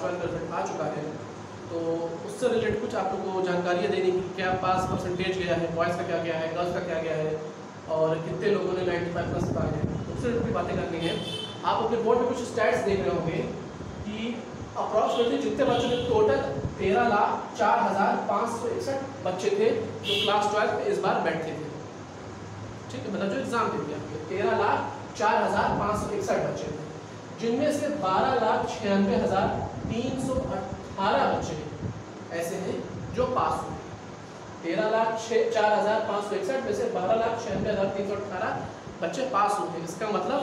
Class 12 का result आ चुका है, तो उससे रिलेटेड कुछ आप लोगों को जानकारियाँ देने की, क्या पास परसेंटेज गया है, बॉयज़ का क्या गया है, गर्ल्स का क्या गया है, और कितने लोगों ने 95+ पाए हैं, उससे रिलेटेड बातें करनी है। आप अपने बोर्ड में कुछ स्टैट्स देख रहे होंगे कि अप्रॉक्सीमेटली जितने बच्चों के टोटल 13,04,561 बच्चे थे जो क्लास 12 में इस बार बैठते थे। ठीक है, मतलब जो एग्जाम देते हैं 13,04,561 बच्चे थे, जिनमें से 12,96,318 बच्चे ऐसे हैं जो पास हुए। 13,04,561 में से 12,96,318 बच्चे पास हुए। इसका मतलब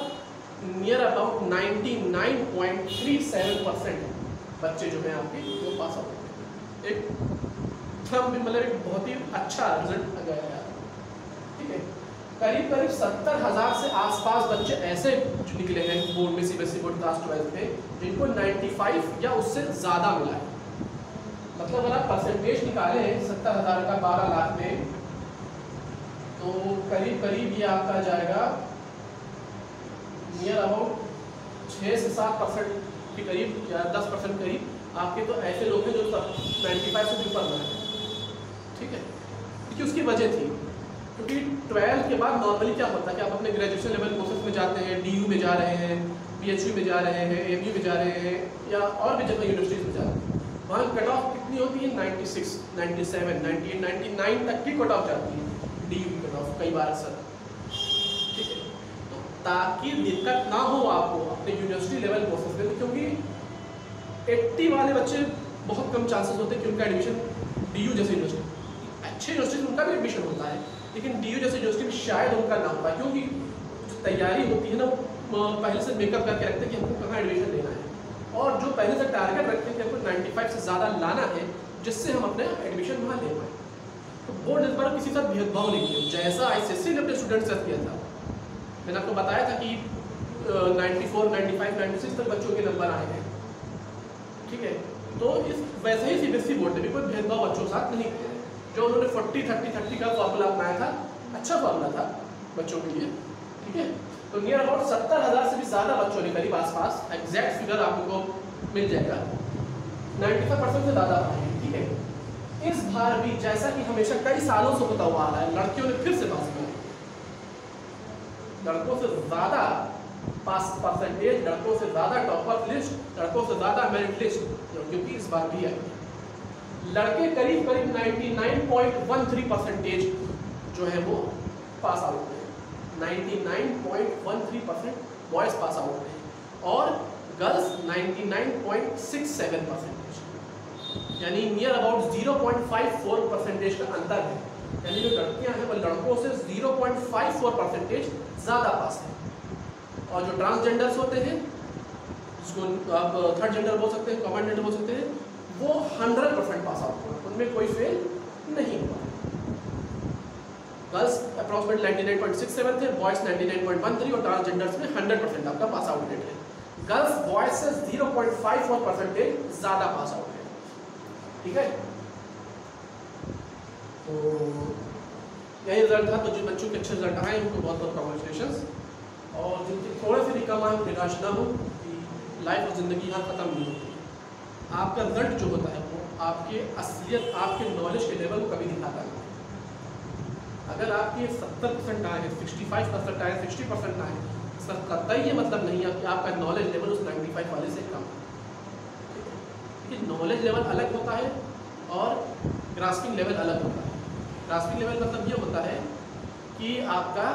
नियर अबाउट 99.37% बच्चे जो हैं आपके वो पास आउट हुए। एक मतलब एक बहुत ही अच्छा रिजल्ट गया है, ठीक है। करीब 70,000 से आसपास बच्चे ऐसे निकले हैं बोर्ड में, सीबीएसई बोर्ड क्लास 12 में, जिनको 95 या उससे ज़्यादा मिला है। मतलब अगर आप परसेंटेज निकालें 70,000 का 12 लाख में, तो करीब ये आपका जाएगा नियर अबाउट 6 से 7% के करीब या 10% करीब आपके तो ऐसे लोग हैं जो 95 से ऊपर में हैं। ठीक है, क्योंकि उसकी वजह थी, क्योंकि 12 के बाद नॉर्मली क्या होता है कि आप अपने ग्रेजुएशन लेवल कोर्सेज में जाते हैं, DU में जा रहे हैं, PHU में जा रहे हैं, AMU में जा रहे हैं, या और भी जगह यूनिवर्सिटीज़ में जा रहे हैं। वहाँ कट ऑफ कितनी होती है? 96, 97, 98, 99 तक की कट ऑफ जाती है DU की कट ऑफ कई बार अक्सर। ठीक है, तो ताकि दिक्कत ना हो आपको अपने यूनिवर्सिटी लेवल कोर्सेज में, क्योंकि 80 वाले बच्चे बहुत कम चांसेस होते हैं कि उनका एडमिशन DU जैसे यूनिवर्सिटी, अच्छे यूनिवर्सिटी में उनका भी एडमिशन होता है, लेकिन DU जैसे यूनिवर्सिटी में शायद उनका ना हो पाए, क्योंकि तैयारी होती है ना, पहले से मेकअप करके रखते हैं कि हमको कहाँ एडमिशन लेना है, और जो पहले से टारगेट रखते हैं कि हमको 95 से ज़्यादा लाना है, जिससे हम अपने एडमिशन वहाँ ले पाए। तो बोर्ड इस बार किसी साथ भेदभाव नहीं किया, जैसा ICSE ने अपने स्टूडेंट्स से किया था। मैंने आपको बताया था कि 94, 95, 96 तक बच्चों के नंबर आए हैं। ठीक है, तो इस वैसे ही CBSE बोर्ड ने भी कोई भेदभाव बच्चों के साथ नहीं किया है। जो उन्होंने 40-30-30 का फॉर्मूला अपनाया था, अच्छा फॉर्मूला था बच्चों के लिए। ठीक है, तो नियर अबाउट 70,000 से भी ज़्यादा बच्चों ने करीब आसपास, एग्जैक्ट फिगर आपको मिल जाएगा, 95% से ज़्यादा पाए। ठीक है, इस बार भी जैसा कि हमेशा कई सालों से होता हुआ आ रहा है, लड़कियों ने फिर से पास किया, लड़कों से ज़्यादा पास परसेंटेज, लड़कों से ज़्यादा टॉपर लिस्ट, लड़कों से ज़्यादा मेरिट लिस्ट लड़कियों की इस बार भी आई। लड़के करीब 99.13% जो है वो पास आउट हुए, 99.13% बॉयज़ पास आउट हुए, और गर्ल्स 99.67%, यानी नियर अबाउट 0.54% का अंतर है। यानी जो लड़कियां हैं वो लड़कों से 0.54% ज़्यादा पास है, और जो ट्रांसजेंडर्स होते हैं, जिसको आप थर्ड जेंडर बोल सकते हैं, कॉमन जेंडर बोल सकते हैं, वो 100% पास आउट हुआ, उनमें कोई फेल नहीं हुआ। गर्ल्स अप्रॉक्सीमेट 99.67 थे, बॉयज़ 99.13, और ट्रांसजेंडर्स में 100% आपका पास आउट रेट है। गर्ल्स बॉयज़ से 0.54% ज़्यादा पास आउट है। ठीक है, तो यही रिजल्ट था। तो जिन बच्चों के अच्छे रिजल्ट आए उनको बहुत बहुत कॉन्ग्रेचुलेशंस, और जिनके थोड़े से भी कम आए निराश ना हो कि लाइफ और ज़िंदगी यहाँ ख़त्म नहीं होती। आपका रिजल्ट जो होता है वो आपके असलियत, आपके नॉलेज के लेवल को कभी दिखाता नहीं। अगर आपके 70% आए हैं, 65% आए, 60% आए, इसका कतई ये मतलब नहीं है कि आपका नॉलेज लेवल उस 95 वाले से कम है। लेकिन नॉलेज लेवल अलग होता है और ग्रास्पिंग लेवल अलग होता है। ग्रास्पिंग लेवल मतलब ये होता है कि आपका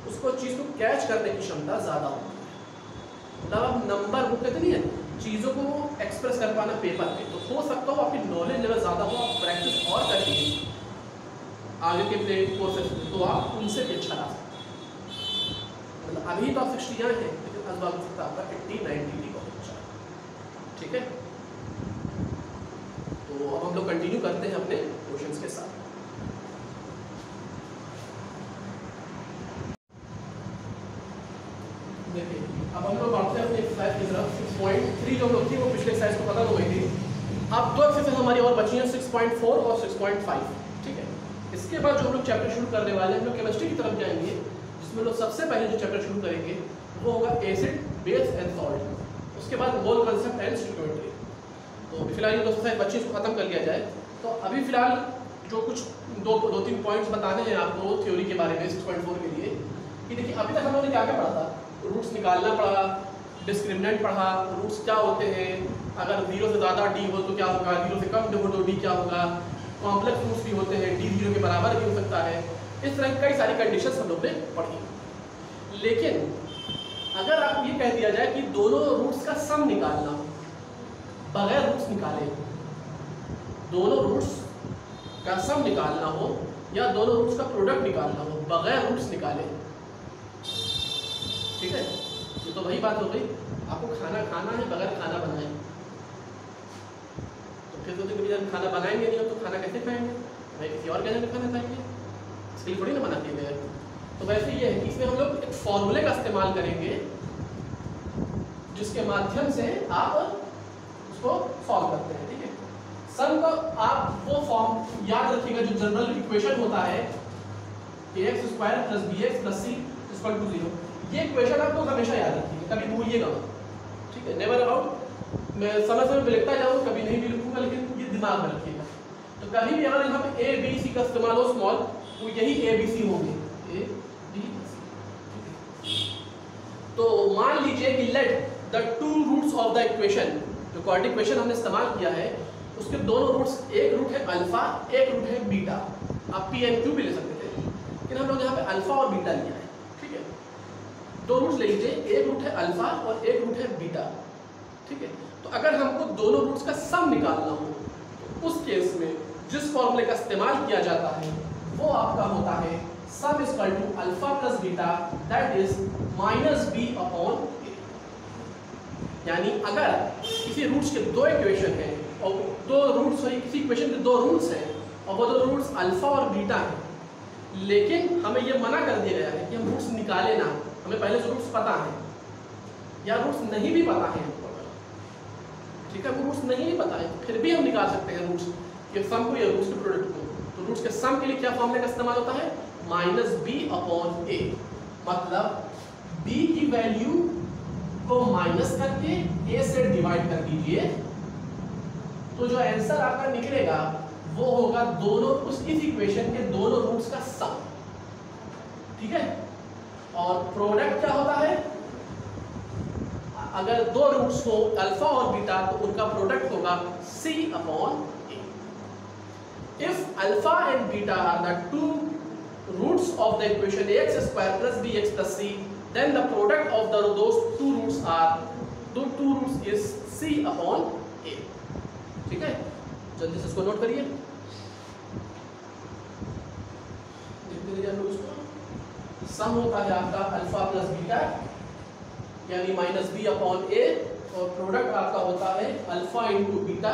उसको चीज़ को कैच करने की क्षमता ज़्यादा होती है। मतलब आप नंबर वो कहते नहीं है, चीज़ों को एक्सप्रेस कर पाना पेपर पे, तो हो सकता हो आपकी नॉलेज लेवल ज़्यादा हो, आप प्रैक्टिस और करेंगे आगे के प्ले कोर्सेज में, तो आप उनसे भी अच्छा ला सकते हैं। मतलब अभी तो आप 60 हैं, लेकिन आज बात सकता आपका 80-90 बहुत अच्छा है। ठीक है, तो अब हम लोग कंटिन्यू करते हैं अपने क्वेश्चंस के साथ। देखिए, अब हम लोग बढ़ते हैं अपने एक्सरसाइज की तरफ। 6.3 जो लोग थी वो पिछले एक्सरसाइज को खत्म हो गई थी। अब दो एक्सरसाइज हमारी और बची हैं, 6.4 और 6.5। ठीक है, इसके बाद जो हम लोग चैप्टर शुरू करने वाले हैं, हम लोग केमिस्ट्री की तरफ जाएंगे, जिसमें लोग सबसे पहले जो चैप्टर शुरू करेंगे वो होगा एसिड, बेस एंड सॉल्ट। उसके बाद मोल कंसेप्ट एंड स्टोइकोमेट्री। तो फिलहाल ये 225 को खत्म कर लिया जाए। तो अभी फिलहाल जो कुछ दो तीन पॉइंट्स बताने हैं आपको थ्योरी के बारे में 6.4 के लिए कि देखिए अभी तक हम लोगों ने क्या क्या पढ़ा था, रूट्स निकालना पढ़ा, डिस्क्रिमिनेंट पढ़ा, रूट्स क्या होते हैं, अगर 0 से ज़्यादा d हो तो क्या होगा, 0 से कम हो तो d क्या होगा, कॉम्प्लेक्स रूट्स भी होते हैं, d 0 के बराबर भी हो सकता है, इस तरह की कई सारी कंडीशंस हम लोग ने पढ़ी। लेकिन अगर आपको ये कह दिया जाए कि दोनों रूट्स का सम निकालना हो बगैर रूट्स निकाले, दोनों रूट्स का सम निकालना हो या दोनों रूट्स का प्रोडक्ट निकालना हो बगैर रूट्स निकाले, ठीक है, ये तो वही बात हो गई, आपको खाना खाना है बगैर खाना बनाए, तो फिर तो जब खाना बनाएंगे नहीं तो खाना कैसे खाएंगे, भाई किसी और कहने में खाना खाएंगे, इसलिए थोड़ी ना बनाती है। तो वैसे ये है कि इसमें हम लोग एक फॉर्मूले का इस्तेमाल करेंगे जिसके माध्यम से आप उसको सॉल्व करते हैं, ठीक है। सम का आप वो फॉर्म याद रखिएगा जो जनरल इक्वेशन होता है ax² + bx + c = 0। ये इक्वेशन आपको हमेशा याद रखिएगा, कभी भूलिएगा मत, ठीक है। नेवर अबाउट मैं समय समय पे लिखता जाऊँ, कभी नहीं भी लिखूंगा, लेकिन ये दिमाग में रखिएगा। तो कभी भी अगर यहाँ पे a b c का इस्तेमाल हो स्मॉल, तो यही a b c होंगे, a b c। तो मान लीजिए कि let the two roots of the equation, जो क्वाड्रेटिक इक्वेशन हमने इस्तेमाल किया है उसके दोनों रूट्स, एक रूट है अल्फा, एक रूट है बीटा, आप p and q भी ले सकते थे, लेकिन हम लोग यहाँ पे अल्फा और बीटा लिया है, ठीक है। दो रूट्स ले लीजिए, एक रूट है अल्फा और एक रूट है बीटा, ठीक है। तो अगर हमको दोनों रूट्स का सम निकालना हो तो उस केस में जिस फॉर्मूले का इस्तेमाल किया जाता है वो आपका होता है सम = alpha + beta, that is -b/a। यानी अगर किसी रूट्स के दो इक्वेशन हैं और दो रूट्स किसी इक्वेशन के दो रूट्स हैं और वो दो रूट्स अल्फा और बीटा हैं, लेकिन हमें ये मना कर दिया गया है कि हम रूट्स निकाले ना, हमें पहले से रूट्स पता है या रूट्स नहीं भी पता है, ठीक है, वो रूट्स नहीं भी पता है फिर भी हम निकाल सकते हैं रूट्स के सम को या रूट्स के प्रोडक्ट को। तो रूट्स के सम के लिए क्या फॉर्मूले का इस्तेमाल होता है, -b/a, मतलब b की वैल्यू को माइनस करके a से डिवाइड कर दीजिए, तो जो आंसर आपका निकलेगा वो होगा दोनों इस इक्वेशन के दोनों रूट्स का सम, ठीक है। और प्रोडक्ट क्या होता है, अगर दो रूट्स हो अल्फा और बीटा तो उनका प्रोडक्ट होगा c/a। If alpha and beta are the two roots of the equation ax² + bx + c, then the product of those two roots is c/a, ठीक है। जल्दी से इसको नोट करिए, सम होता है आपका अल्फा + बीटा यानी -b/a और प्रोडक्ट आपका होता है अल्फा × बीटा,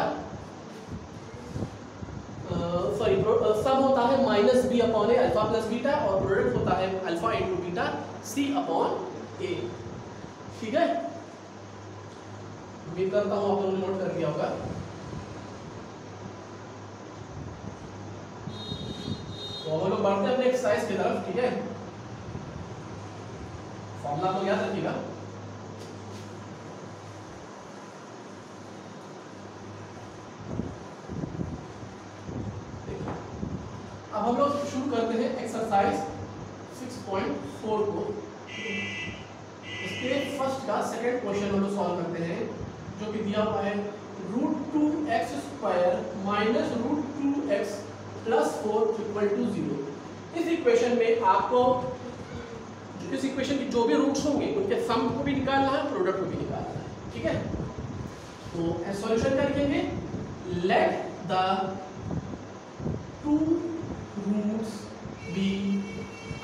सम होता है -b/a अल्फा + बीटा और प्रोडक्ट होता है अल्फा × बीटा c/a, ठीक है। उम्मीद करता हूँ आप लोगों ने नोट कर लिया होगा। तो हम लोग बढ़ते हैं अपने एक्सरसाइज की तरफ, ठीक है। फॉर्मूला तो याद रखिएगा, अब हम लोग शुरू करते हैं एक्सरसाइज 6.4 को। इसके फर्स्ट का सेकंड क्वेश्चन हम लोग सॉल्व करते हैं, जो कि दिया हुआ है √2x² -√2x + 4 = 0। इस इक्वेशन में आपको इस इक्वेशन की जो भी रूट्स होंगे उनके सम को भी निकालना है, प्रोडक्ट को भी निकालना है, ठीक है। तो सॉल्यूशन क्या लिखेंगे, let the two roots be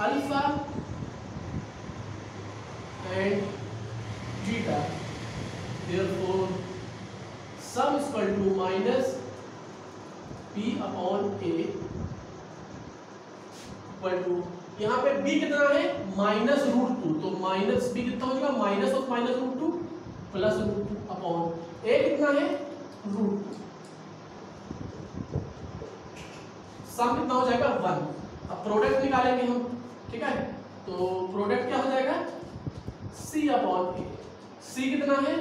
alpha and beta, therefore sum is equal to -b/a equal to, यहाँ पे b कितना है -√2, तो -b कितना हो जाएगा -√2 + √2 a कितना है √2, सम कितना हो जाएगा 1। अब प्रोडक्ट निकालेंगे हम, ठीक है। तो प्रोडक्ट क्या हो जाएगा c/a, c कितना है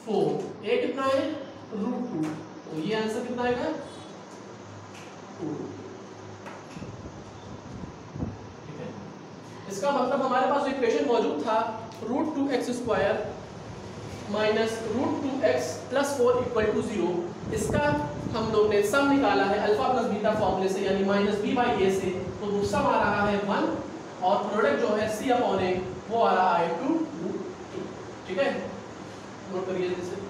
4, ए कितना है √2, तो ये आंसर कितना आएगा 2। ठीक है, इसका मतलब हमारे पास इक्वेशन मौजूद था √2x² माइनस √2x + 4 = 0। इसका हम लोग ने सम निकाला है अल्फा प्लस बीटा फॉर्मूले से, यानी -b/a से, तो सम आ रहा है 1 और प्रोडक्ट जो है c/a वो आ रहा है 2 √2। ठीक है, नोट करिए जैसे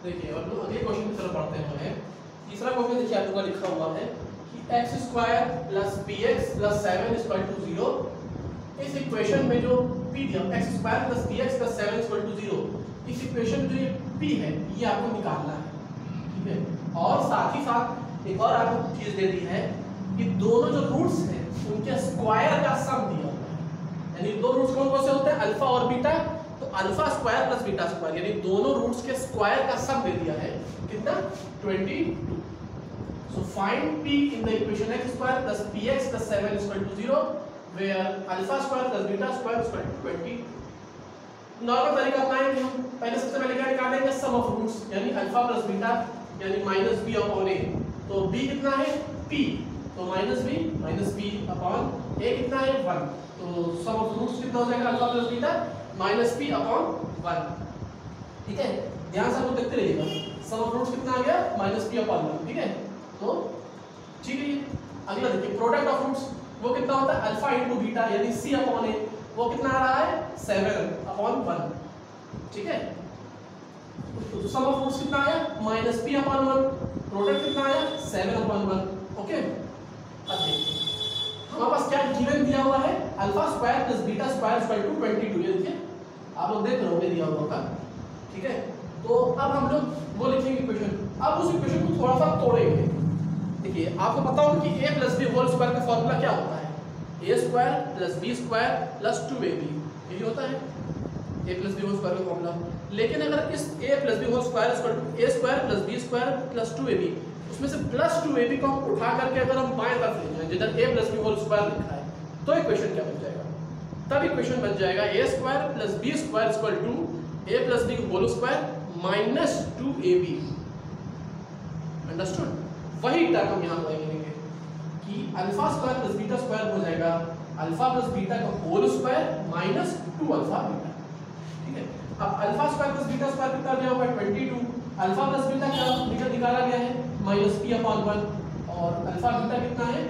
देखिए अब लोग अगले क्वेश्चन की तरफ बढ़ते हैं। तीसरा क्वेश्चन देखिए आप लोगों का लिखा हुआ है कि x² + bx + 7 = 0। इस इक्वेशन में जो p दिया x² + bx + 7 = 0, इस इक्वेशन में जो ये p है ये आपको निकालना है। ठीक है, और साथ ही साथ एक और आपको चीज दे दी है कि दोनों जो रूट्स हैं उनके स्क्वायर का सम दिया हुआ है, यानी दो रूट्स कौन कौन से होते हैं अल्फा और बीटा, तो अल्फा² + बीटा² यानी दोनों रूट्स के स्क्वायर का सम दे दिया है कितना 22। So find p in the equation x² + px + 7 = 0 where α² + β² = 20। Normal तरीका अपनाएंगे हम। पहले सबसे पहले क्या निकालेंगे सम ऑफ रूट्स, यानी अल्फा + बीटा यानी -b/a, तो b कितना है p, तो -b/a कितना है 1, तो सम ऑफ रूट्स कितना हो जाएगा अल्फा + बीटा -p/1। ठीक है, ध्यान से आप लोग देखते रहिएगा, सम ऑफ रूट्स कितना आ गया -p/1। ठीक है, तो ठीक है। अगला देखिए प्रोडक्ट ऑफ रूट्स वो कितना होता है अल्फा × बीटा यानी c/a, वो कितना आ रहा है 7/1। ठीक है, तो सम ऑफ रूट्स कितना आया -p/1, प्रोडक्ट कितना आया 7/1। ओके, अब देखिए हमारे पास क्या गिवन दिया हुआ है α² + β² = 22। ये देखिए आप लोग देख रहे होंगे दिया हुआ होगा। ठीक है, तो अब हम लोग वो लिखेंगे इक्वेशन। अब उस इक्वेशन को थोड़ा सा तोड़ेंगे। देखिए आपको पता होगा कि a + b² का फॉर्मूला क्या होता है, a² + b² + 2ab, यही होता है a + b² का फॉर्मूला। लेकिन अगर इस a + b² = a² + b² + 2ab, उसमें से +2ab को हम उठा करके अगर हम बाएं तरफ ले जाएं जिधर a + b² लिखा है, तो इक्वेशन क्या बन जाएगा, तब इक्वेशन बन जाएगा a² + b² = a + b² - 2ab। Understood? वही टर्म हम यहाँ पर लिखेंगे कि α² + β² हो जाएगा अल्फा + बीटा का होल स्क्वायर माइनस 2α बीटा। ठीक है, अब α² + β² कितना दिया हुआ है 22, अल्फा + बीटा क्या निकाला गया है -p/1, और अल्फा बीटा कितना है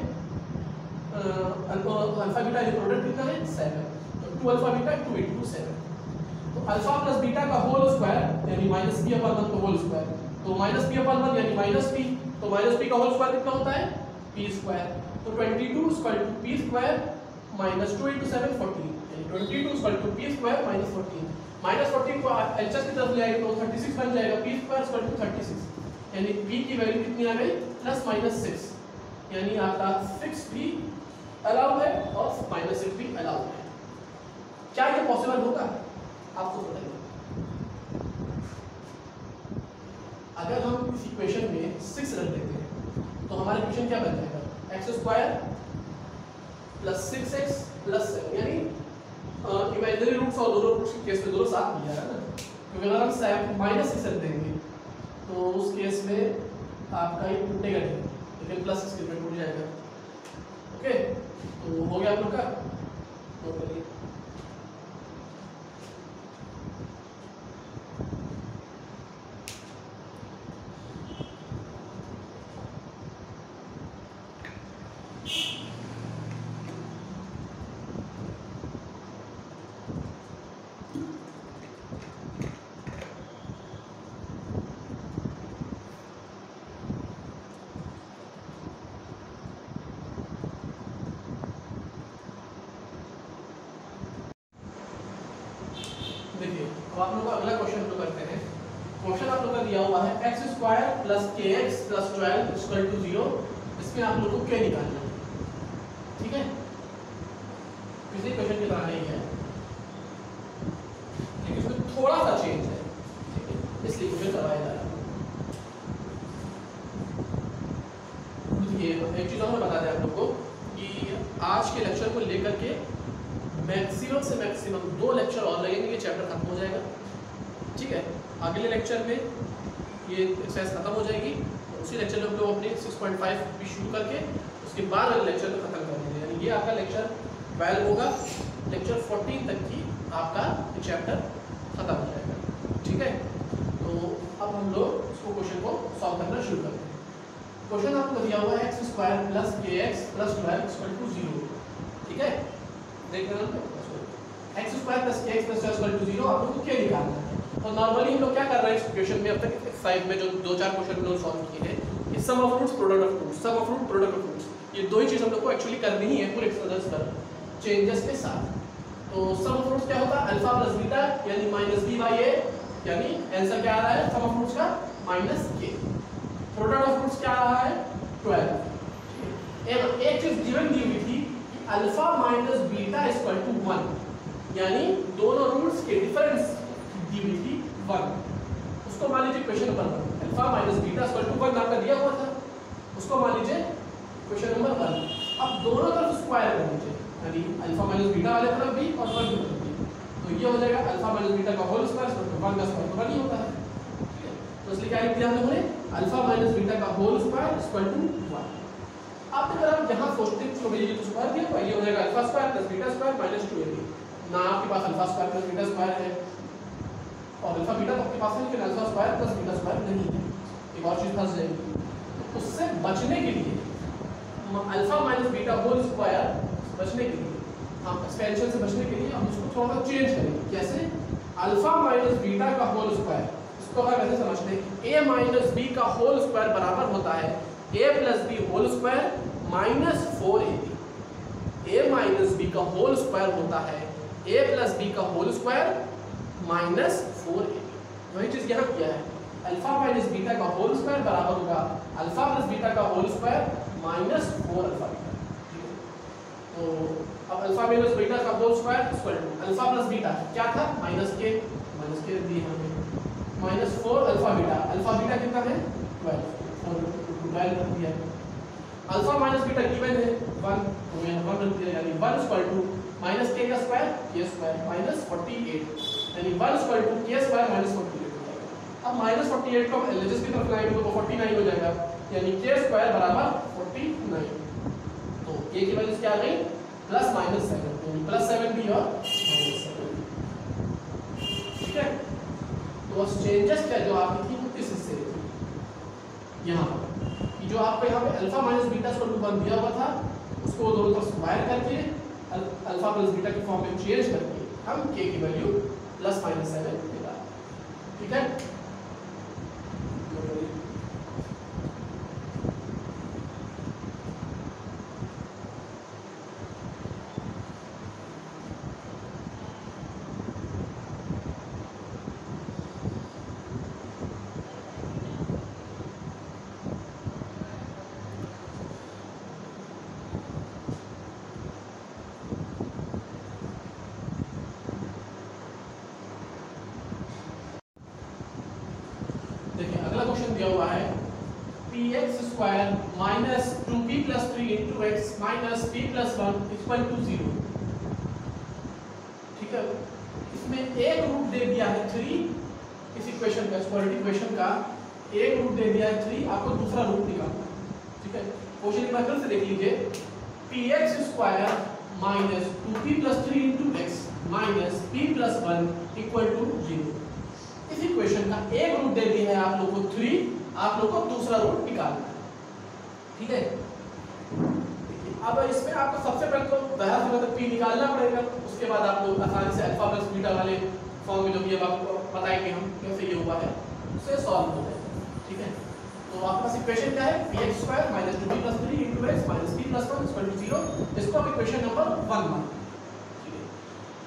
अल्फा बीटा ये प्रोडक्ट कितना है 7, तो 2α बीटा 2 × 7, तो अल्फा + बीटा का होल स्क्वायर यानी -p/1 का होल स्क्वायर, तो -p/1 यानी -p, तो -p का होल स्क्वायर कितना होता है p², तो 22 = p² - 2 × 7 14, यानी 22 = p² - 14। -14 को एलएचएस की तरफ ले आएंगे तो 36 बन जाएगा, p² = 36, यानी p की वैल्यू कितनी आ गई +-6, यानी आपका 6 भी अलाउ है और -6 भी अलाउ है। क्या ये पॉसिबल होगा आपको बताइए। अगर हम इस इक्वेशन में 6 रख देते हैं तो हमारा इक्वेशन क्या बन जाएगा x² + 6x + 7, यानी इमेजिनरी रूट्स और दोनों रूट्स के केस में दोनों साथ मिल जाएगा ना, क्योंकि अगर हम -6 रख देंगे तो उस केस में आपका ये टूटेगा नहीं, लेकिन +6 के में टूट जाएगा। ओके, तो हो गया आप लोग का, नोट करिए। देखिए अब आप लोग का अगला क्वेश्चन जो करते हैं, क्वेश्चन आप लोग का दिया हुआ है x² + kx + 12 = 0। इसमें आप लोग को क्या निकालना है। ठीक है, किसी क्वेश्चन की तरह नहीं है, लेकिन इसमें थोड़ा सा चेंज है, ठीक है, इसलिए क्वेश्चन करवाया जा रहा है। एक चीज़ और मैं बता दें आप लोग को कि आज के लेक्चर को लेकर के मैक्सिमम से मैक्सिमम 2 लेक्चर और लगेंगे, ये चैप्टर खत्म हो जाएगा, ठीक है। अगले लेक्चर में ये एक्सरसाइज खत्म हो जाएगी, उसी लेक्चर में हम लोग अपने 6.5 भी शुरू करके उसके बाद अगले लेक्चर में खत्म कर देंगे, यानी ये आपका लेक्चर 12 होगा, लेक्चर 14 तक की आपका चैप्टर खत्म हो जाएगा, ठीक है। तो अब हम लोग इसको क्वेश्चन को सॉल्व करना शुरू करते हैं। क्वेश्चन आपको दिया हुआ है x² + kx + 12 = 0, ठीक है। देख रहे हैं x² + kx + 12 = 0, आप लोग को क्या निकालना है। तो नॉर्मली हम लोग क्या कर रहे हैं इस क्वेश्चन में, अब तक एक्सरसाइज में जो 2-4 क्वेश्चन हम लोग सॉल्व किए हैं, कि sum of roots product of roots, sum of root product of roots, ये 2 ही चीज हम लोग को एक्चुअली करनी ही है पूरे एक्सरसाइज पर चेंजेस के साथ। तो सम ऑफ फ्रूट्स क्या होता है, अल्फा + बीटा यानी -b/a, यानी आंसर क्या आ रहा है सम ऑफ फ्रूट्स का -k। प्रोडक्ट ऑफ फ्रूट्स क्या आ रहा है 12। एक चीज गिवन दी हुई थी कि अल्फा - बीटा = 1, यानी दोनों रूट्स के डिफरेंस दी हुई थी 1। उसको मान लीजिए क्वेश्चन नंबर अल्फा - बीटा = 1 आपका दिया हुआ था, उसको मान लीजिए क्वेश्चन नंबर 1। अब दोनों तरफ स्क्वायर कर लीजिए, यानी अल्फा - बीटा वाले तरफ भी और 1 की तरफ भी, तो ये हो जाएगा अल्फा - बीटा का होल स्क्वायर, 1 का स्क्वायर तो 1 ही होता है, ठीक है। तो इसलिए क्या लिख दिया हम लोगों ने, अल्फा - बीटा का होल स्क्वायर = 1। अब अगर आप यहाँ सोचते हैं तो ये तो स्क्वायर दिया हुआ, ये हो जाएगा alpha square + beta square -2ab। ना आपके पास अल्फा स्क्वायर + बीटा स्क्वायर है और अल्फा बीटा तो आपके पास है, लेकिन अल्फा स्क्वायर + बीटा स्क्वायर नहीं है, एक और चीज फंस जाएगी। तो उससे बचने के लिए अल्फा - बीटा होल स्क्वायर बचने के लिए, हम एक्सपेंशन से बचने के लिए हम इसको थोड़ा सा चेंज करेंगे। कैसे, अल्फा - बीटा का होल स्क्वायर, इसको हम ऐसे समझते हैं कि a - b का होल स्क्वायर बराबर होता है a + b whole square -4ab। a - b का होल स्क्वायर होता है a + b का होल स्क्वायर -4ab। वही चीज यहाँ किया है, अल्फा - बीटा का होल स्क्वायर बराबर होगा अल्फा + बीटा का होल स्क्वायर -4 अल्फा बीटा। तो अब अल्फा - बीटा का होल स्क्वायर = अल्फा + बीटा क्या था -k दी हमें -4 अल्फा बीटा कितना है 12, 12 रख दिया। अल्फा - बीटा गिवन है 1, तो मैं 1 रख दिया, यानी 1 = -k का स्क्वायर k स्क्वायर -48, यानी 1 = k स्क्वायर -48 हो जाएगा। अब -48 को एलएचएस की तरफ लाएंगे तो 49 हो जाएगा, यानी k स्क्वायर बराबर 49। तो k की वैल्यू क्या आ गई +-7, यानी +7 भी और -7, ठीक है। तो चेंजेस क्या जो आपकी थी इस हिस्से में थी, यहाँ पर जो आपको यहाँ पे अल्फा - बीटा = 1 दिया हुआ था, उसको दोनों तरफ स्क्वायर करके अल्फा + बीटा की फॉर्म में चेंज करके हम k की वैल्यू +-7 देगा, ठीक है। दिया हुआ है px² - 2p + 3 × x - p + 1 = 0, ठीक है। इसमें एक रूट दे दिया है 3, इस इक्वेशन का, क्वाड्रेटिक इक्वेशन का एक रूट दे दिया है 3, आपको दूसरा रूट निकालना है, ठीक है। क्वेश्चन एक बार फिर से देख लीजिए, px² - 2p + 3 × x - p + 1 = 0। इस इक्वेशन का एक रूट दे दिया है आप लोग को 3, आप लोग को दूसरा रूट निकालना है, ठीक है। अब इसमें आपको सबसे पहले तो बाहर से मतलब p निकालना पड़ेगा, उसके बाद आप लोग आसानी से अल्फा + बीटा वाले फॉर्म में जो भी आपको बताएंगे हम कैसे ये हुआ है उससे सॉल्व हो जाएगा, ठीक है। तो आपके पास इक्वेशन क्या है, px² - 2p + 3 × x - p + 1 = 0। इसको आप इक्वेशन नंबर 1 मान, ठीक है।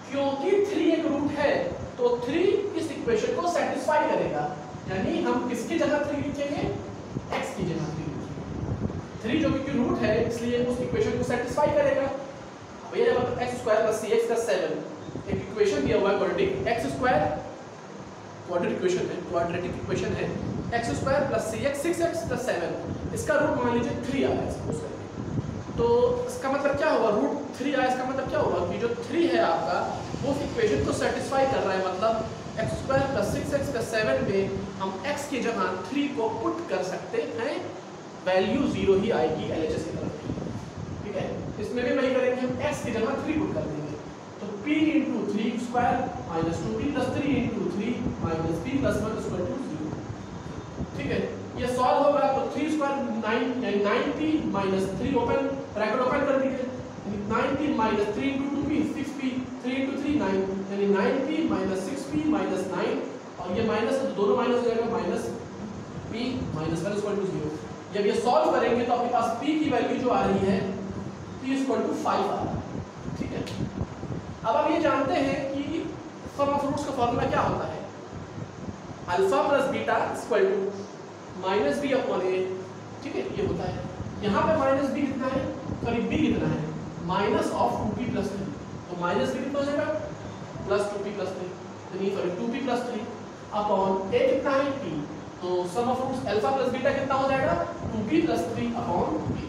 क्योंकि 3 एक रूट है तो 3 इस इक्वेशन को सेटिस्फाई करेगा, यानी हम किसकी जगह 3 लिखेंगे, x की जगह 3 लिखेंगे। 3 जो कि रूट है इसलिए उस इक्वेशन को सेटिस्फाई करेगा। भैया जब आपको एक्स स्क्वायर प्लस सी एक्स प्लस 7 एक इक्वेशन दिया हुआ है quadratic, x square quadratic equation है एक्स स्क्वायर प्लस सी एक्स 6x प्लस 7, इसका रूट मान लीजिए 3 आया है सपोज करके, तो इसका मतलब क्या होगा, रूट 3 आया, इसका मतलब क्या होगा कि जो 3 है आपका वो इक्वेशन को सेटिस्फाई कर रहा है, मतलब x square plus 6x plus 7 में हम x की जगह 3 को पुट कर सकते हैं, वैल्यू 0 ही आएगी LHS की तरफ, ठीक है। इसमें भी वही करेंगे, हम x की जगह 3 पुट कर देंगे, तो p into 3 square minus 2p plus 3 into 3 minus p plus 1 equal to 0, ठीक है। ये सॉल्व होगा तो 3 स्क्वायर 9 यानी 9p minus 3 open bracket open कर दीजिए, 9p minus 3 into 2p 6p 3 into 3 9 यानी 9p माइनस 6p माइनस 9, और ये माइनस है तो दोनों माइनस हो जाएगा, minus p minus 1 equal to 0। जब ये सॉल्व करेंगे तो आपके पास p की वैल्यू जो आ रही है p इक्वल टू 5 आ रहा है, ठीक है। अब आप ये जानते हैं कि सम ऑफ रूट्स का फॉर्मूला क्या होता है, alpha plus beta equal to minus B upon A, ठीक है, ये होता है। यहाँ पे माइनस बी कितना है, सॉरी बी कितना है, माइनस ऑफ 2p प्लस 3, तो माइनस बी कितना हो जाएगा प्लस 2p प्लस 3, यानी सॉरी 2p प्लस 3 अपॉन ए कितना है p, तो sum of roots alpha plus beta कितना हो जाएगा 2p प्लस 3 अपॉन p।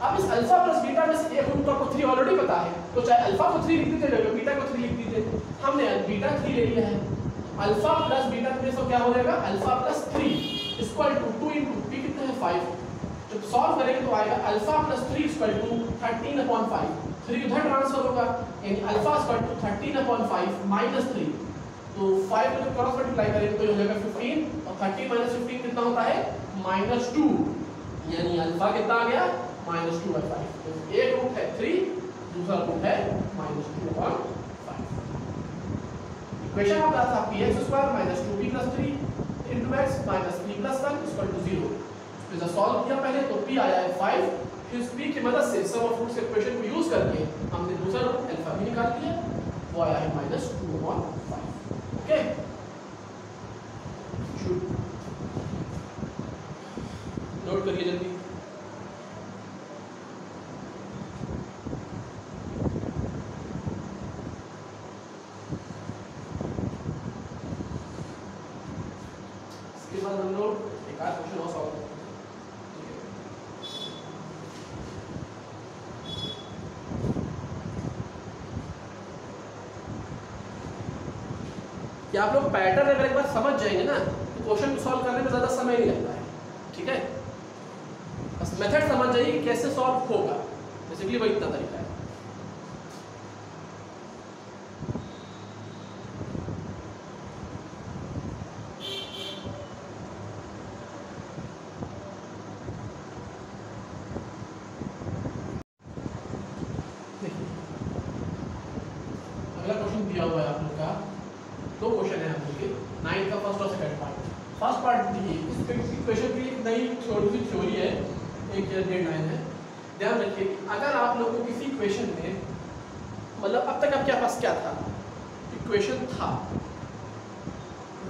अब इस अल्फा प्लस बीटा में से एक रूट को आपको 3 ऑलरेडी पता है, तो चाहे अल्फा को 3 लिख दीजिए या बीटा को 3 लिख दीजिए, हमने बीटा 3 ले लिया है, अल्फा प्लस बीटा में से क्या हो जाएगा alpha plus 3 equal to 2 into p कितना है 5, जब सॉल्व करेंगे तो आएगा alpha plus 3 equal to 13 upon 5, 3 इधर ट्रांसफर होगा यानी alpha equal to 13 upon 5 minus 3, तो 5 को जब क्रॉस मल्टीप्लाई करेंगे तो ये हो जाएगा 15, और 30 माइनस 15 कितना होता है माइनस 2, यानी अल्फा कितना आ गया माइनस 2 बाई 5, तो एक रूट है 3, दूसरा रूट है माइनस 2 अपॉन 5। इक्वेशन आपका था px square minus 2p plus 3 into x minus p plus 1 equal to 0। इसको जब सॉल्व किया पहले तो p आया है 5, फिर इस p की मदद से सम ऑफ रूट्स इक्वेशन को यूज करके हमने दूसरा रूट अल्फा भी निकाल लिया, वो आया है माइनस 2 अपॉन 5, ओके। नोट करिए जल्दी, हम लोग एक आध क्वेश्चन और सॉल्व करेंगे, कि आप लोग पैटर्न अगर एक बार समझ जाएंगे ना तो क्वेश्चन को सॉल्व करने में ज़्यादा समय नहीं लगता है, ठीक है। बस मेथड समझ जाइए कि कैसे सॉल्व होगा, बेसिकली वही इतना तरीका है। अगला क्वेश्चन दिया हुआ है आप लोग का, दो क्वेश्चन है आप लोग के 9 का फर्स्ट और सेकंड पार्ट। फर्स्ट पार्ट देखिए, इस इक्वेशन की एक नई छोटी सी थ्योरी है, एक डेडलाइन है, ध्यान रखिए। अगर आप लोगों को किसी इक्वेशन में, मतलब अब तक आपके पास क्या था, इक्वेशन था,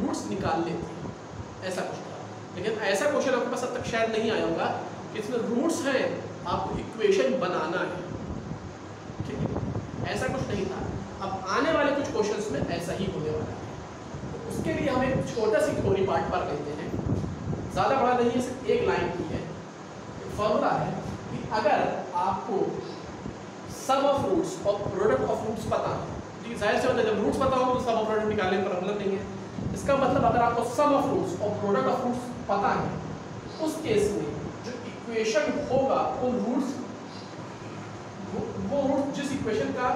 रूट्स निकालने थे, ऐसा कुछ था, लेकिन ऐसा क्वेश्चन आपके पास अब तक शायद नहीं आया होगा कि इसमें रूट्स हैं, आपको इक्वेशन बनाना है, ठीक है, ऐसा कुछ नहीं था। अब आने वाले कुछ क्वेश्चंस में ऐसा ही होने वाला है, तो उसके लिए हम एक छोटा सी थ्योरी पार्ट पढ़ लेते हैं, ज़्यादा बड़ा नहीं है, सिर्फ एक लाइन की है। एक फॉर्मूला है कि अगर आपको सम ऑफ रूट्स और प्रोडक्ट ऑफ रूट्स पता है, जाहिर से जब रूट्स पता हो तो सम ऑफ प्रोडक्ट निकालने का प्रॉब्लम नहीं है। इसका मतलब अगर आपको सम ऑफ रूट्स और प्रोडक्ट ऑफ रूट्स पता है, उस केस में जो इक्वेशन होगा उन रूट्स, वो रूट जिस इक्वेशन का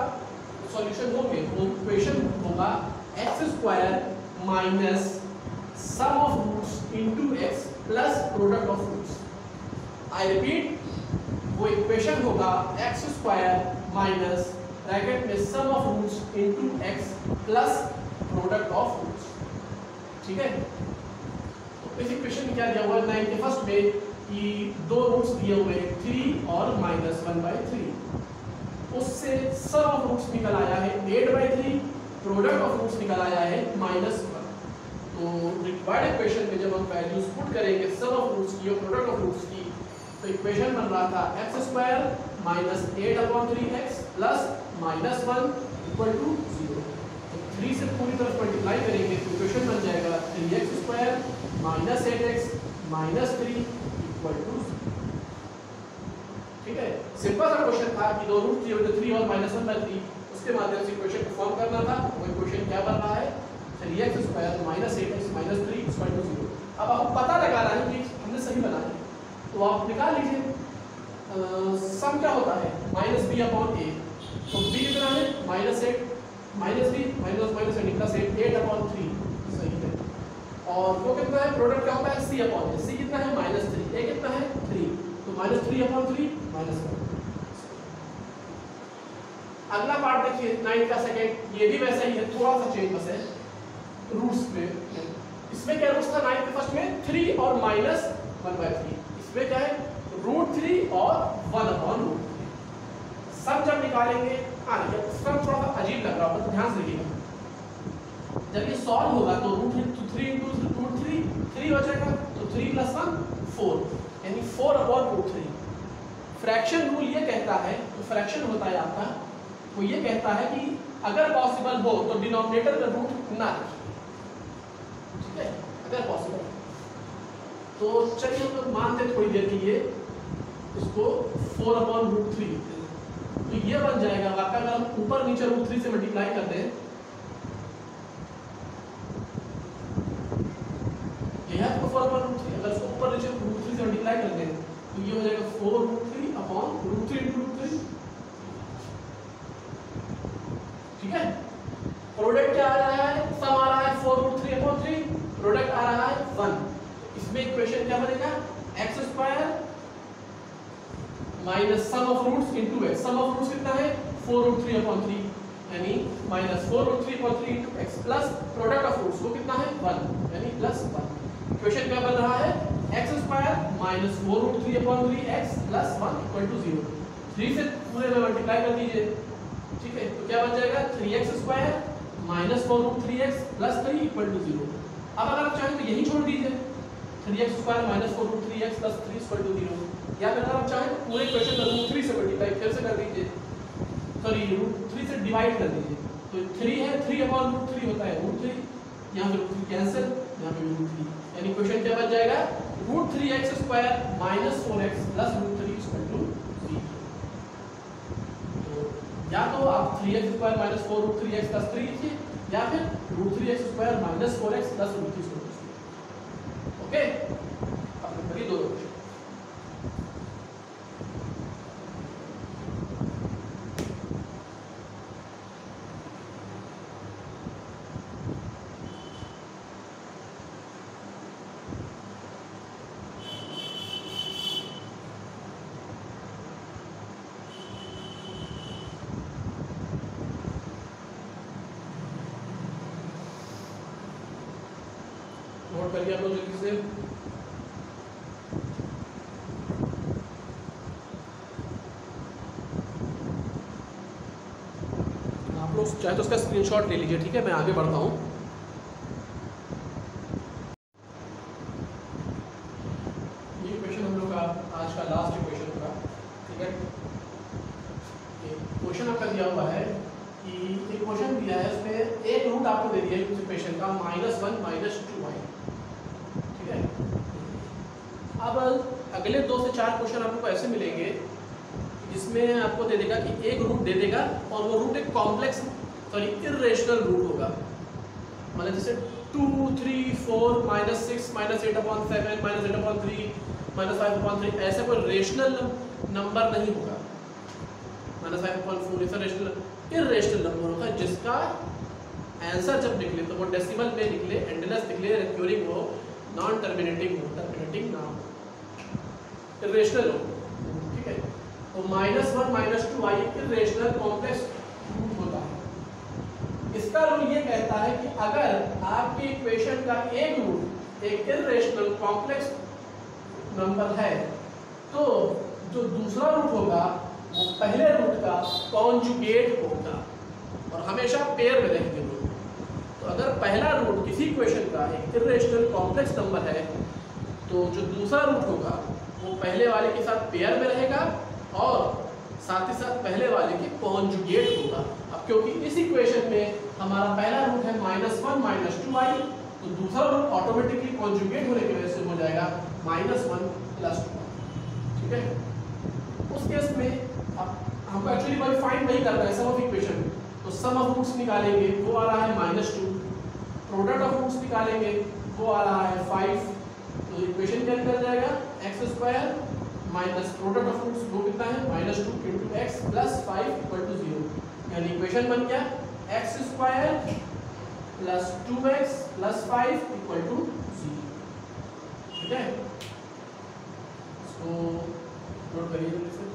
सॉल्यूशन होंगे वो इक्वेशन होगा x square minus sum of roots into x plus product of roots. I repeat, वो इक्वेशन होगा एक्स स्क्वायर माइनस ब्रैकेट में sum of roots into x plus product of roots, ठीक है। तो इस इक्वेशन में क्या दिया हुआ है 91st में कि दो रूट्स दिए हुए हैं 3 और माइनस 1/3, उससे सम ऑफ रूट्स निकल आया है 8/3, प्रोडक्ट ऑफ रूट्स निकल आया है -1। तो रिक्वायर्ड इक्वेशन में जब हम वैल्यूज पुट करेंगे सम ऑफ रूट्स की और प्रोडक्ट ऑफ रूट्स की, तो इक्वेशन बन रहा था x square minus 8/3x plus -1 equal to 0। 3 से पूरी तरफ मल्टीप्लाई करेंगे तो इक्वेशन बन जाएगा 3x² minus 8x minus 3 equal to 0। ठीक है, सिंपल सा क्वेश्चन था कि दो रूट 3 और -1/3 उसके माध्यम से इक्वेशन को फॉर्म करना था। वो इक्वेशन क्या बन रहा है 3x² minus 8x minus 3 equal to 0। अब आपको पता लगा रहा है कि हमने सही बनाया है तो आप निकाल लीजिए सम क्या होता है -b/a। तो b कितना है -8 माइनस b माइनस 8 प्लस 8/3 सही है। और वो कितना है प्रोडक्ट क्या होता है c/a। c कितना है -3, a कितना है 3 तो -3/3 -1। अगला पार्ट देखिए 9 का सेकंड, ये भी वैसा ही है, थोड़ा सा चेंज बस है रूट्स में। इसमें क्या रूट्स था 9 के फर्स्ट में 3 और -1/3। इसमें क्या है √3 और 1/√3। सब जब निकालेंगे सब थोड़ा सा अजीब लग रहा होगा तो ध्यान से देखिएगा। जब ये सॉल्व होगा तो √3 × 3 बचेगा तो 3 + 1 4 यानी 4/√3। फ्रैक्शन रूल ये कहता है, तो फ्रैक्शन होता है आपका, वो ये कहता है कि अगर पॉसिबल हो तो डिनोमिनेटर में रूट ना रखिए। ठीक है, अगर पॉसिबल तो चलिए हम लोग मानते थोड़ी देर के लिए इसको 4/√3 तो ये बन जाएगा आपका। अगर हम ऊपर नीचे √3 से मल्टीप्लाई करते हैं ये है तो 4/√3। अगर इसको ऊपर नीचे √3 से मल्टीप्लाई करते हैं तो ये हो जाएगा 4√3/√3 × √3। ठीक है, प्रोडक्ट क्या आ रहा है सम आ रहा है 4√3/3 प्रोडक्ट आ रहा है 1। इसमें इक्वेशन क्या बनेगा x² minus sum of roots into x। Sum of roots कितना है 4√3/3 यानी -4√3/3 into x plus product of roots वो कितना है 1 यानी +1। इक्वेशन क्या बन रहा है x² minus 4√3/3x plus 1 equal to 0। 3 से पूरे में मल्टीप्लाई कर दीजिए। ठीक है, तो क्या बन जाएगा 3x² minus 4√3x plus 3 equal to 0। अब अगर आप चाहें तो यही छोड़ दीजिए 3x² minus 4√3x plus 3 equal to 0। या फिर अगर आप चाहें तो पूरे इक्वेशन को √3 से मल्टीप्लाई फिर से कर दीजिए, सॉरी √3 से डिवाइड कर दीजिए। तो 3 है 3/√3 होता है √3, यहाँ पे √3 कैंसिल, यहाँ पे √3 यानी इक्वेशन क्या बन जाएगा √3x² minus 4x plus √3 equal to 0। तो या तो आप 3x² माइनस 4√3x प्लस 3 लिखिए या फिर √3x² minus 4x plus √3 equal to 0। Okay, अब करिए दो क्वेश्चन। नोट करिए आप लोग जल्दी से। आप लोग चाहे तो उसका स्क्रीनशॉट ले लीजिए। ठीक है, मैं आगे बढ़ता हूँ। ये क्वेश्चन हम लोग का आज का लास्ट क्वेश्चन होगा। ठीक है, क्वेश्चन आपका दिया हुआ है कि एक क्वेश्चन दिया है, उसमें एक रूट आपको दे दिया है किसी इक्वेशन का -1 -2y। ठीक है, अब अगले 2 से 4 क्वेश्चन आपको ऐसे मिलेंगे जिसमें आपको दे देगा कि एक रूट दे देगा और वो रूट एक कॉम्प्लेक्स सॉरी इर्रेशनल रूट होगा। मतलब जैसे 2 3 4 -6 -8/7 -8/3 -5/3 ऐसा कोई रेशनल नंबर नहीं होगा। -5/4 ऐसा रेशनल इर्रेशनल नंबर होगा जिसका आंसर जब निकले तो वो डेसिमल में निकले, एंडलेस निकले, रिक्यूरिंग हो, नॉन टर्मिनेटिंग हो, टर्मिनेटिंग ना हो, इर्रेशनल हो। ठीक है, तो -1 -2y इर्रेशनल कॉम्प्लेक्स रूट होता है। इसका रूल ये कहता है कि अगर आपकी इक्वेशन का एक रूट एक इर्रेशनल कॉम्प्लेक्स नंबर है तो जो दूसरा रूट होगा वो पहले रूट का कॉन्जुगेट होगा और हमेशा पेयर में रहेंगे रूट। तो अगर पहला रूट किसी इक्वेशन का एक इर्रेशनल कॉम्प्लेक्स नंबर है तो जो दूसरा रूट होगा वो पहले वाले के साथ पेयर में रहेगा और साथ ही साथ पहले वाले के कॉन्जुगेट होगा। अब क्योंकि इस इक्वेशन में हमारा पहला रूट है -1 -2i, तो दूसरा रूट ऑटोमेटिकली कॉन्जुगेट होने की वजह से हो जाएगा -1 + 2। ठीक है, उस केस में अब हमको एक्चुअली कोई फाइंड नहीं करना है सम ऑफ इक्वेशन, तो सम ऑफ रूट्स निकालेंगे, वो आ रहा है -2, प्रोडक्ट ऑफ रूट्स निकालेंगे, वो आ रहा है 5, तो इक्वेशन क्या निकल जाएगा x² minus product of roots वो कितना है -2 × x + 5 = 0, यानी इक्वेशन बन गया x² + 2x + 5 = 0। ठीक है, इसको नोट करिए जल्दी से।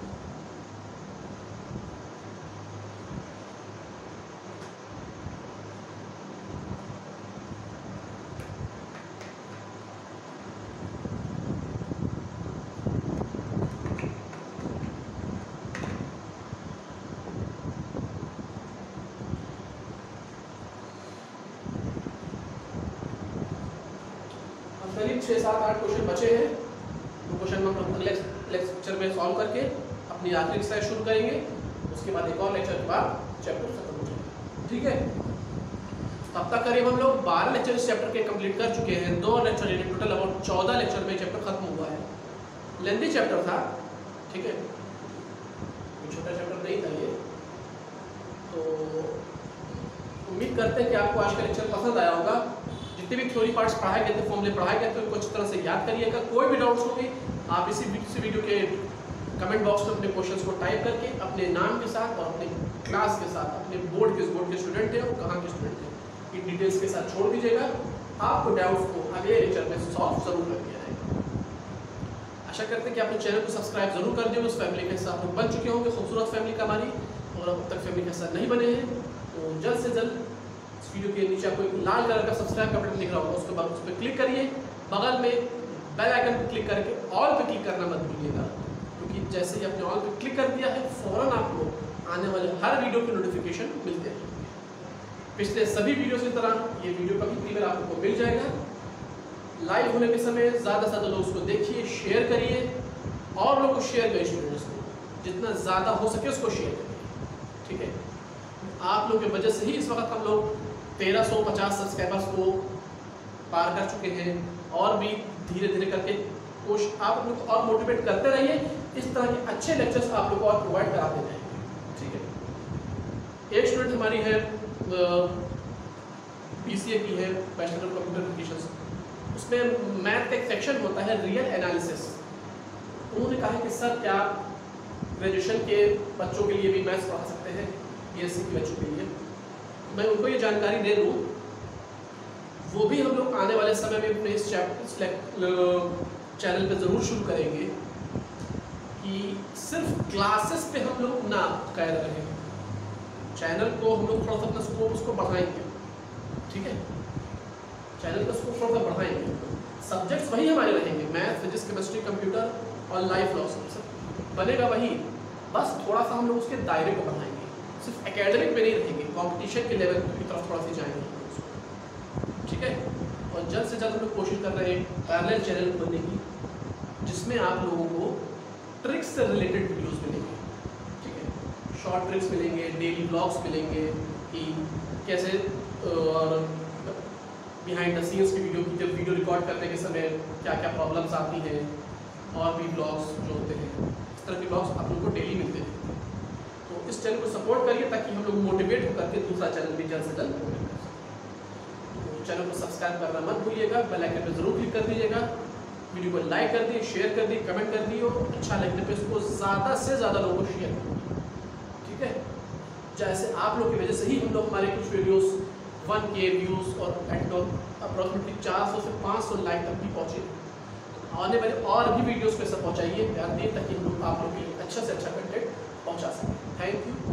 करीब 6, 7, 8 क्वेश्चन बचे हैं, तो क्वेश्चन हम लोग अगले लेक्चर में सॉल्व करके अपनी आखिरी एक्सरसाइज शुरू करेंगे। उसके बाद एक और लेक्चर के बाद चैप्टर खत्म हो जाएगा। ठीक है, तब तक करीब हम लोग 12 लेक्चर इस चैप्टर के कंप्लीट कर चुके हैं। 2 लेक्चर यानी टोटल अबाउट 14 लेक्चर में चैप्टर खत्म हुआ है। लेंथी चैप्टर था, ठीक है, छोटा चैप्टर नहीं था ये। तो उम्मीद करते हैं कि आपको आज का लेक्चर पसंद आया होगा। जितने भी थ्योरी पार्ट्स पढ़ाए गए थे, फॉर्मूले पढ़ाए गए थे, उनको अच्छी तरह से याद करिएगा। कोई भी डाउट्स होंगे आप इसी वीडियो के कमेंट बॉक्स में अपने क्वेश्चंस को टाइप करके अपने नाम के साथ और अपने क्लास के साथ, अपने बोर्ड के स्टूडेंट हैं और कहाँ के स्टूडेंट हैं, इन डिटेल्स के साथ छोड़ दीजिएगा। आपको डाउट्स को अगले लेक्चर में सॉल्व जरूर कर दिया जाएगा। आशा करते हैं कि आपने चैनल को सब्सक्राइब जरूर कर दिया, उस फैमिली के हिस्सा आप बन चुके होंगे, खूबसूरत फैमिली का हमारी, और अब तक फैमिली का हिस्सा नहीं बने हैं तो जल्द से जल्द इस वीडियो के नीचे आपको एक लाल कलर का सब्सक्राइब का बटन दिख रहा होगा, उसके बाद उस पर क्लिक करिए। बगल में बेल आइकन पर क्लिक करके ऑल पे क्लिक करना मत भूलिएगा, क्योंकि जैसे ही आपने ऑल पे क्लिक कर दिया है फौरन आपको आने वाले हर वीडियो की नोटिफिकेशन मिलते हैं। पिछले सभी वीडियो की तरह ये वीडियो का भी प्रीमियर आपको मिल जाएगा। लाइव होने के समय ज़्यादा से ज़्यादा लोग उसको देखिए, शेयर करिए, और लोगों को शेयर करिए, स्टूडेंट्स को जितना ज़्यादा हो सके उसको शेयर करिए। ठीक है, आप लोग की वजह से ही इस वक्त हम लोग 1350 सब्सक्राइबर्स को पार कर चुके हैं, और भी धीरे धीरे करके कोशिश आप लोग और मोटिवेट करते रहिए। इस तरह के अच्छे लेक्चर्स आप लोग को और प्रोवाइड कराते रहेंगे। ठीक है, एक स्टूडेंट हमारी है BCA की है, बैचलर ऑफ कंप्यूटर एप्लीकेशंस, उसमें मैथ का एक सेक्शन होता है रियल एनालिसिस। उन्होंने कहा कि सर क्या ग्रेजुएशन के बच्चों के लिए भी मैथ्स पढ़ा सकते हैं, BSc के बच्चों के लिए। मैं उनको ये जानकारी दे दूँ, वो भी हम लोग आने वाले समय में अपने इस चैनल पे ज़रूर शुरू करेंगे कि सिर्फ क्लासेस पे हम लोग ना कैद रहें, चैनल को हम लोग थोड़ा सा अपना स्कोप उसको बढ़ाएंगे। ठीक है, चैनल का स्कोप थोड़ा सा बढ़ाएंगे। सब्जेक्ट्स वही हमारे रहेंगे, मैथ, फिजिक्स, केमिस्ट्री, कंप्यूटर और लाइफ लॉस बनेगा वही, बस थोड़ा सा हम लोग उसके दायरे को बढ़ाएंगे। सिर्फ एकेडमिक में नहीं रहेंगे, कंपटीशन के लेवल की तरफ थोड़ा सी जाएंगे। ठीक है, और जल्द से जल्द हम लोग कोशिश कर रहे हैं पैरेलल चैनल खोलने की, जिसमें आप लोगों को ट्रिक्स से रिलेटेड वीडियोस मिलेंगे। ठीक है, शॉर्ट ट्रिक्स मिलेंगे, डेली ब्लॉग्स मिलेंगे कि कैसे, और बिहाइंड द सीन्स की वीडियो की, जब वीडियो रिकॉर्ड करने के समय क्या क्या प्रॉब्लम्स आती हैं, और भी ब्लॉग्स जो होते हैं, इस तरह के ब्लॉग्स आप लोगों को डेली मिलते हैं। तो इस चैनल को सपोर्ट करिए ताकि हम लोग मोटिवेट होकर के दूसरा चैनल भी जल्द से जल्द ओपन कर सकें। तो चैनल को सब्सक्राइब करना मत भूलिएगा, बेल आइकन पर जरूर क्लिक कर दीजिएगा, वीडियो को लाइक कर दिए, शेयर कर दिए, कमेंट कर दिए, और अच्छा लगने पे इसको ज़्यादा से ज़्यादा लोगों को शेयर करिए। ठीक है, जैसे आप लोग की वजह से ही हम लोग हमारे कुछ वीडियोस 1K व्यूज़ और अप्रॉक्सीमेटली 400 से 500 लाइक तक भी पहुँचे। आने वाले और भी वीडियोस को ऐसा पहुँचाइए, प्यार दिए, ताकि हम लोग आप लोग के लिए अच्छा से अच्छा कंटेंट पहुँचा सकें। Thank you.